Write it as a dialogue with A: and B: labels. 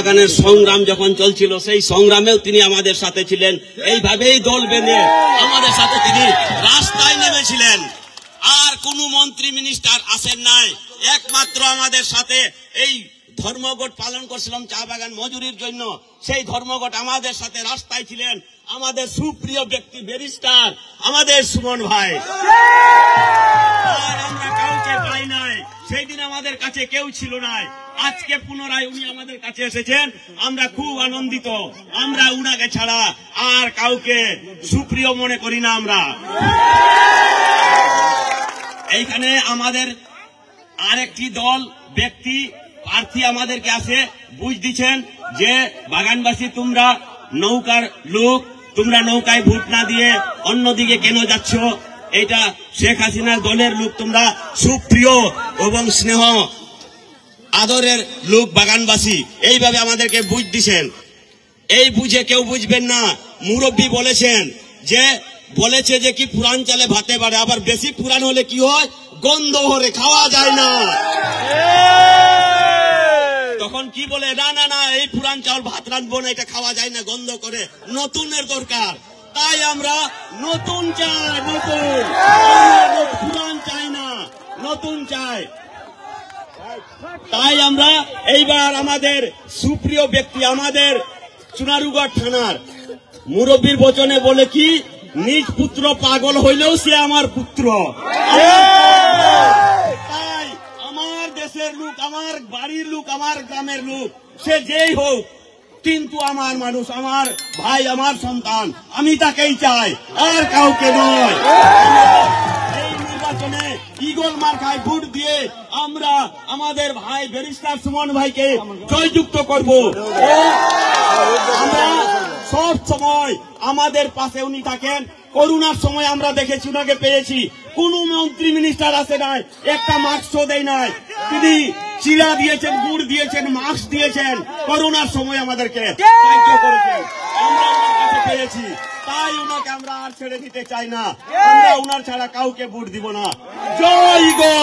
A: বাগানের সংগ্রাম যখন চলছিল সেই সংগ্রামেও তিনি আমাদের সাথে ছিলেন। এইভাবেই দল বেঁধে আমাদের সাথে তিনি রাস্তায় নেমেছিলেন। আর কোন মন্ত্রী মিনিস্টার আসেন নাই, একমাত্র আমাদের সাথে এই ধর্মঘট পালন করছিলাম চা বাগান মজুরির জন্য। সেই ধর্মঘট আমাদের সাথে রাস্তায় ছিলেন আমাদের সুপ্রিয় ব্যক্তি ব্যারিস্টার আমাদের সুমন ভাই। আর আমরা কাউকে পাই নাই, সেই দিন আমাদের কাছে কেউ ছিল না। আজকে পুনরায় উনি আমাদের কাছে এসেছেন, আমরা খুব আনন্দিত। আমরা উনাকে ছাড়া আর কাউকে সুপ্রিয় মনে করি না। আমরা এইখানে আমাদের আরেকটি দল ব্যক্তি প্রার্থী আমাদেরকে আসে বুঝ দিচ্ছেন যে বাগানবাসী তোমরা নৌকার লোক, তোমরা নৌকায় ভোট না দিয়ে অন্যদিকে কেন যাচ্ছ? এটা শেখ হাসিনার দলের লোক, তোমরা সুপ্রিয় এবং স্নেহ আদরের লোক বাগানবাসী, এইভাবে আমাদেরকে বুঝ দিচ্ছেন। এই বুঝে কেউ বুঝবেন না। মুরব্বী বলেছেন যে বলেছে যে কি পুরান চালে ভাতে বাড়ে, আবার বেশি পুরান হলে কি হয়, গন্ধ হরে খাওয়া যায় না। তখন কি বলে, না না না এই পুরান চাল ভাত রাঁধবো না, এটা খাওয়া যায় না, গন্ধ করে, নতুনের দরকার। তাই আমরা নতুন চাই, নতুন, পুরান চাই না, নতুন চাই। তাই আমরা এইবার আমাদের সুপ্রিয় ব্যক্তি আমাদের চুনারুগড় থানার মুরব্বীর বচনে বলে কি, নিজ পুত্র পাগল হইলেও সে আমার পুত্র। তাই আমার দেশের লোক, আমার বাড়ির লোক, আমার গ্রামের লোক, সে যেই হোক, কিন্তু আমার মানুষ, আমার ভাই, আমার সন্তান, আমি তাকেই চাই, আর কাউকে নয়। এই নির্বাচনে ঈগল মার্কায় ভোট দিয়ে আমরা আমাদের ভাই ব্যারিস্টার সুমন ভাইকে জয়যুক্ত করব। আমরা সব সময় আমাদের পাশে উনি থাকেন। করোনার সময় আমরা দেখেছি ওনাকে পেয়েছি, কোন মন্ত্রী মিনিস্টার আসে নাই, একটা মাস্কও দেয় নাই। তিনি চিরা দিয়েছেন, গুড় দিয়েছেন, মাস্ক দিয়েছেন, করোনার সময় আমাদেরকে সাহায্য করেছেন, আমরা ওনার কাছে পেয়েছি। তাই ওনাকে আমরা আর ছেড়ে দিতে চাই না, আমরা ওনার ছাড়া কাউকে ভোট দিব না। জয় গো।